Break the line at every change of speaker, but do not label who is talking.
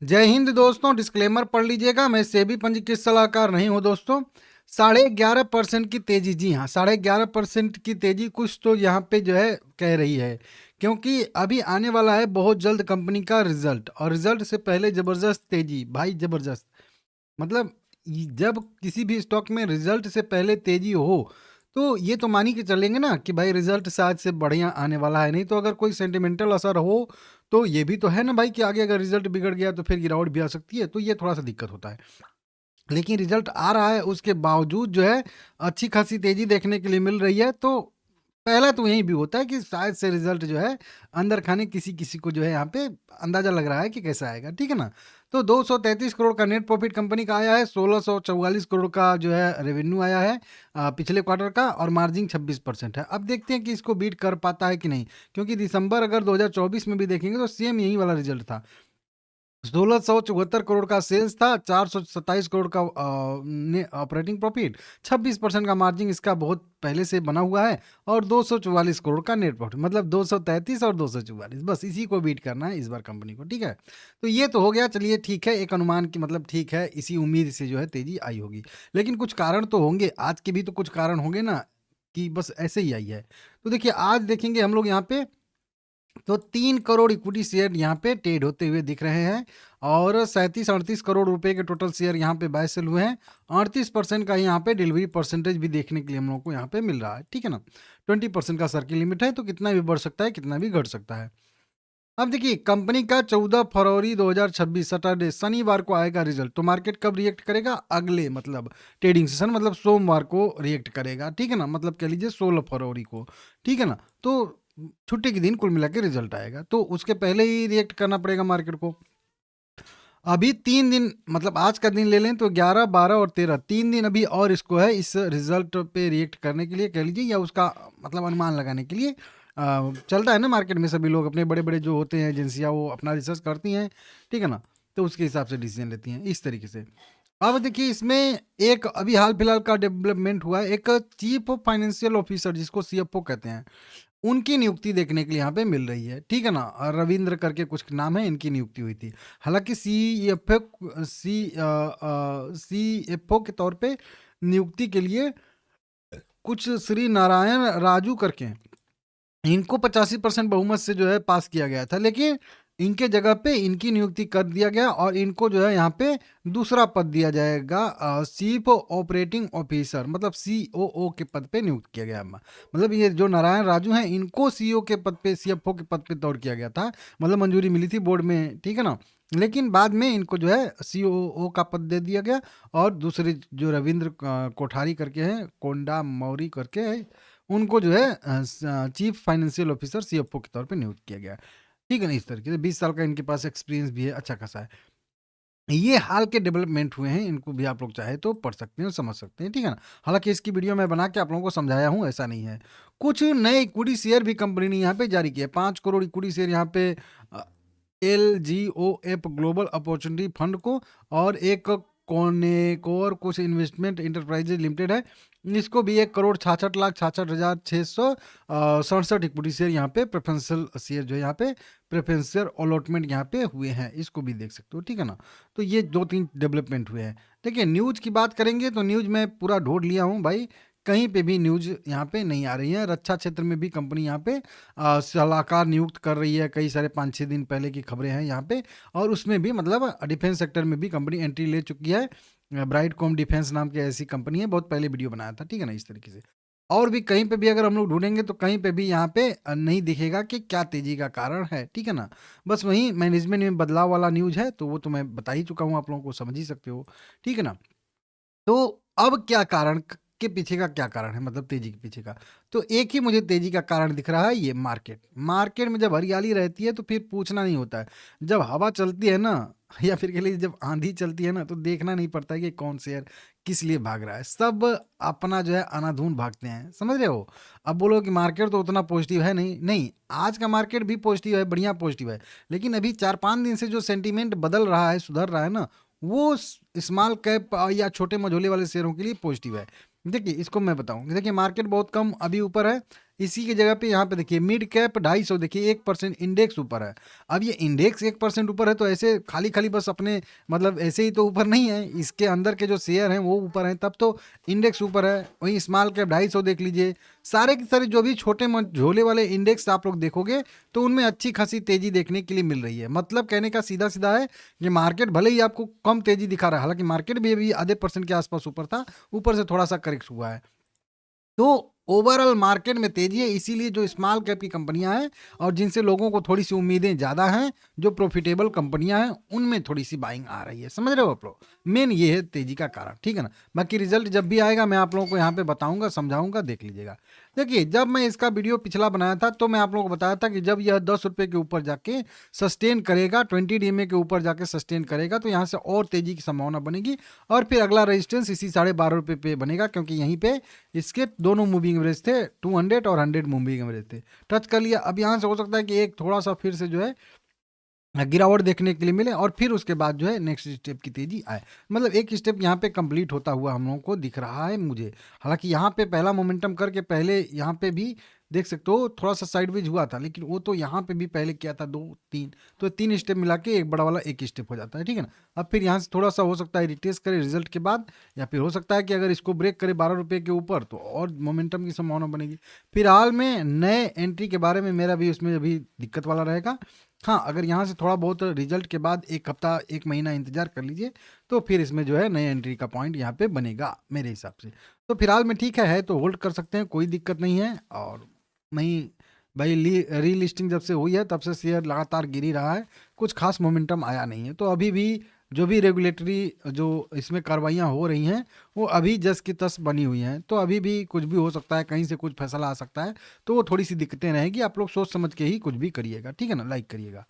जय हिंद दोस्तों। डिस्क्लेमर पढ़ लीजिएगा, मैं सेबी पंजीकृत सलाहकार नहीं हूं दोस्तों। 11.5% की तेजी, जी हाँ 11.5% की तेजी कुछ तो यहाँ पे जो है कह रही है, क्योंकि अभी आने वाला है बहुत जल्द कंपनी का रिजल्ट, और रिजल्ट से पहले जबरदस्त तेजी, भाई जबरदस्त। मतलब जब किसी भी स्टॉक में रिजल्ट से पहले तेजी हो, तो ये तो मान ही के चलेंगे ना कि भाई रिजल्ट शायद से बढ़िया आने वाला है। नहीं तो अगर कोई सेंटिमेंटल असर हो, तो ये भी तो है ना भाई कि आगे अगर रिजल्ट बिगड़ गया तो फिर गिरावट भी आ सकती है, तो ये थोड़ा सा दिक्कत होता है। लेकिन रिजल्ट आ रहा है, उसके बावजूद जो है अच्छी खासी तेजी देखने के लिए मिल रही है। तो पहला तो यही भी होता है कि शायद से रिजल्ट जो है अंदर खाने किसी किसी को जो है यहाँ पे अंदाजा लग रहा है कि कैसा आएगा, ठीक है ना। तो 233 करोड़ का नेट प्रॉफिट कंपनी का आया है, 1644 करोड़ का जो है रेवेन्यू आया है पिछले क्वार्टर का, और मार्जिन 26% है। अब देखते हैं कि इसको बीट कर पाता है कि नहीं, क्योंकि दिसंबर अगर 2024 में भी देखेंगे तो सेम यही वाला रिजल्ट था। 1674 करोड़ का सेल्स था, 427 करोड़ का ऑपरेटिंग प्रॉफिट, 26% का मार्जिन इसका बहुत पहले से बना हुआ है, और 244 करोड़ का नेट प्रॉफिट, मतलब 233 और 244, बस इसी को बीट करना है इस बार कंपनी को, ठीक है। तो ये तो हो गया, चलिए ठीक है, एक अनुमान की मतलब ठीक है, इसी उम्मीद से जो है तेजी आई होगी। लेकिन कुछ कारण तो होंगे, आज के भी तो कुछ कारण होंगे ना कि बस ऐसे ही आई है। तो देखिए आज देखेंगे हम लोग यहाँ पे, तो 3 करोड़ इक्विटी शेयर यहाँ पे ट्रेड होते हुए दिख रहे हैं, और 37-38 करोड़ रुपए के टोटल शेयर यहाँ पे बाय सेल हुए हैं। 38% का यहाँ पे डिलीवरी परसेंटेज भी देखने के लिए हम लोग को यहाँ पे मिल रहा है, ठीक है ना। 20% का सर्किल लिमिट है, तो कितना भी बढ़ सकता है, कितना भी घट सकता है। अब देखिए कंपनी का 14 फरवरी 2026 सैटरडे शनिवार को आएगा रिजल्ट, तो मार्केट कब रिएक्ट करेगा, अगले मतलब ट्रेडिंग सेशन मतलब सोमवार को रिएक्ट करेगा, ठीक है ना। मतलब कह लीजिए 16 फरवरी को, ठीक है ना। तो छुट्टी के दिन कुल मिला के रिजल्ट आएगा, तो उसके पहले ही रिएक्ट करना पड़ेगा मार्केट को। अभी 3 दिन, मतलब आज का दिन ले लें तो 11, 12 और 13, 3 दिन अभी और इसको है इस रिजल्ट पे रिएक्ट करने के लिए, कह लीजिए, या उसका मतलब अनुमान लगाने के लिए। चलता है ना मार्केट में, सभी लोग अपने बड़े बड़े जो होते हैं एजेंसियाँ, वो अपना रिसर्च करती हैं, ठीक है ना। तो उसके हिसाब से डिसीजन लेती हैं इस तरीके से। अब देखिए इसमें एक अभी हाल फिलहाल का डेवलपमेंट हुआ है, एक चीफ फाइनेंशियल ऑफिसर जिसको सीएफओ कहते हैं, उनकी नियुक्ति देखने के लिए यहाँ पे मिल रही है, ठीक है ना। और रविंद्र करके कुछ नाम है, इनकी नियुक्ति हुई थी। हालांकि सी एफ ओ के तौर पे नियुक्ति के लिए कुछ श्री नारायण राजू करके हैं, इनको 85% बहुमत से जो है पास किया गया था, लेकिन इनके जगह पे इनकी नियुक्ति कर दिया गया, और इनको जो है यहाँ पे दूसरा पद दिया जाएगा, चीफ ऑपरेटिंग ऑफिसर, मतलब सीओओ के पद पे नियुक्त किया गया। मतलब ये जो नारायण राजू हैं, इनको सीईओ के पद पे, सीएफओ के पद पे तौर किया गया था, मतलब मंजूरी मिली थी बोर्ड में, ठीक है ना। लेकिन बाद में इनको जो है सीओओ का पद दे दिया गया, और दूसरे जो रविंद्र कोठारी करके हैं, कोंडा मौरी करके है, उनको जो है चीफ फाइनेंशियल ऑफिसर सीएफओ के तौर पे नियुक्त किया गया, ठीक है ना। इस तरीके से 20 साल का इनके पास एक्सपीरियंस भी है, अच्छा खासा है। ये हाल के डेवलपमेंट हुए हैं, इनको भी आप लोग चाहे तो पढ़ सकते हैं, समझ सकते हैं, ठीक है ना। हालांकि इसकी वीडियो मैं बना के आप लोगों को समझाया हूँ, ऐसा नहीं है। कुछ नए इक्विटी शेयर भी कंपनी ने यहाँ पे जारी किए, 5 करोड़ इक्विटी शेयर यहाँ पे LGOF ग्लोबल अपॉर्चुनिटी फंड को, और एक कोनेकोर कुछ इन्वेस्टमेंट इंटरप्राइजेज लिमिटेड है, इसको भी 1,66,66,667 इक्विटी शेयर यहाँ पे प्रेफरेंशियल शेयर जो है यहाँ पे प्रेफरेंशियल अलॉटमेंट यहाँ पे हुए हैं, इसको भी देख सकते हो, ठीक है ना। तो ये 2-3 डेवलपमेंट हुए हैं। देखिए न्यूज़ की बात करेंगे तो न्यूज़ में पूरा ढूंढ लिया हूँ भाई, कहीं पे भी न्यूज़ यहाँ पे नहीं आ रही है। रक्षा क्षेत्र में भी कंपनी यहाँ पे सलाहकार नियुक्त कर रही है, कई सारे 5-6 दिन पहले की खबरें हैं यहाँ पे, और उसमें भी मतलब डिफेंस सेक्टर में भी कंपनी एंट्री ले चुकी है। ब्राइट कॉम डिफेंस नाम की ऐसी कंपनी है, बहुत पहले वीडियो बनाया था, ठीक है ना, इस तरीके से। और भी कहीं पे भी अगर हम लोग ढूंढेंगे तो कहीं पे भी यहाँ पे नहीं दिखेगा कि क्या तेजी का कारण है, ठीक है ना। बस वही मैनेजमेंट में बदलाव वाला न्यूज़ है, तो वो तो मैं बता ही चुका हूँ, आप लोगों को समझ ही सकते हो, ठीक है ना। तो अब क्या कारण के पीछे का क्या कारण है, मतलब तेजी के पीछे का, तो एक ही मुझे तेजी का कारण दिख रहा है, ये मार्केट। मार्केट में जब हरियाली रहती है तो फिर पूछना नहीं होता है, जब हवा चलती है ना, या फिर कह लीजिए जब आंधी चलती है ना, तो देखना नहीं पड़ता है कि कौन शेयर किस लिए भाग रहा है, सब अपना जो है अनाधून भागते हैं, समझ रहे हो। अब बोलो कि मार्केट तो उतना पॉजिटिव है, नहीं नहीं, आज का मार्केट भी पॉजिटिव है, बढ़िया पॉजिटिव है, लेकिन अभी 4-5 दिन से जो सेंटीमेंट बदल रहा है, सुधर रहा है ना, वो स्मॉल कैप या छोटे मझोले वाले शेयरों के लिए पॉजिटिव है। देखिए इसको मैं बताऊं, देखिए मार्केट बहुत कम अभी ऊपर है, इसी की जगह पे यहाँ पे देखिए मिड कैप 250, देखिए 1% इंडेक्स ऊपर है। अब ये इंडेक्स 1% ऊपर है तो ऐसे खाली खाली बस अपने मतलब ऐसे ही तो ऊपर नहीं है, इसके अंदर के जो शेयर हैं वो ऊपर हैं, तब तो इंडेक्स ऊपर है। वहीं स्मॉल कैप 250 देख लीजिए, सारे के सारे जो भी छोटे झोले वाले इंडेक्स आप लोग देखोगे तो उनमें अच्छी खासी तेजी देखने के लिए मिल रही है। मतलब कहने का सीधा सीधा है कि मार्केट भले ही आपको कम तेजी दिखा रहा है, हालांकि मार्केट भी अभी आधे % के आसपास ऊपर था, ऊपर से थोड़ा सा करेक्ट हुआ है। तो ओवरऑल मार्केट में तेजी है, इसीलिए जो स्मॉल कैप की कंपनियां हैं और जिनसे लोगों को थोड़ी सी उम्मीदें ज़्यादा हैं, जो प्रॉफिटेबल कंपनियां हैं, उनमें थोड़ी सी बाइंग आ रही है। समझ रहे हो आप लोग, मेन ये है तेजी का कारण, ठीक है ना। बाकी रिजल्ट जब भी आएगा मैं आप लोगों को यहाँ पे बताऊंगा, समझाऊंगा, देख लीजिएगा। देखिए जब मैं इसका वीडियो पिछला बनाया था तो मैं आप लोगों को बताया था कि जब यह 10 रुपये के ऊपर जाके सस्टेन करेगा, 20 DMA के ऊपर जाके सस्टेन करेगा तो यहाँ से और तेजी की संभावना बनेगी, और फिर अगला रेजिस्टेंस इसी 12.5 रुपये पे बनेगा, क्योंकि यहीं पे इसके दोनों मूविंग एवरेज थे, 200 और 100 मूविंग एवरेज थे, टच कर लिया। अब यहाँ से हो सकता है कि एक थोड़ा सा फिर से जो है गिरावट देखने के लिए मिले, और फिर उसके बाद जो है नेक्स्ट स्टेप की तेजी आए। मतलब एक स्टेप यहाँ पे कंप्लीट होता हुआ हम लोगों को दिख रहा है मुझे। हालांकि यहाँ पे पहला मोमेंटम करके पहले यहाँ पे भी देख सकते हो थोड़ा सा साइडवेज हुआ था, लेकिन वो तो यहाँ पे भी पहले किया था 2 3, तो 3 स्टेप मिला के एक बड़ा वाला एक स्टेप हो जाता है, ठीक है ना। अब फिर यहाँ से थोड़ा सा हो सकता है रिटेस्ट करे रिजल्ट के बाद, या फिर हो सकता है कि अगर इसको ब्रेक करे 12 रुपये के ऊपर तो और मोमेंटम की संभावना बनेगी। फिलहाल में नए एंट्री के बारे में मेरा भी उसमें अभी दिक्कत वाला रहेगा। हाँ, अगर यहाँ से थोड़ा बहुत रिजल्ट के बाद 1 हफ्ता 1 महीना इंतजार कर लीजिए तो फिर इसमें जो है नए एंट्री का पॉइंट यहाँ पे बनेगा मेरे हिसाब से। तो फिलहाल में ठीक है तो होल्ड कर सकते हैं, कोई दिक्कत नहीं है। और नहीं भाई, रीलिस्टिंग जब से हुई है तब से शेयर लगातार गिर ही रहा है, कुछ खास मोमेंटम आया नहीं है। तो अभी भी जो भी रेगुलेटरी जो इसमें कार्रवाइयाँ हो रही हैं वो अभी जस की तस बनी हुई हैं, तो अभी भी कुछ भी हो सकता है, कहीं से कुछ फैसला आ सकता है, तो वो थोड़ी सी दिक्कतें रहेंगी। आप लोग सोच समझ के ही कुछ भी करिएगा, ठीक है ना, लाइक करिएगा।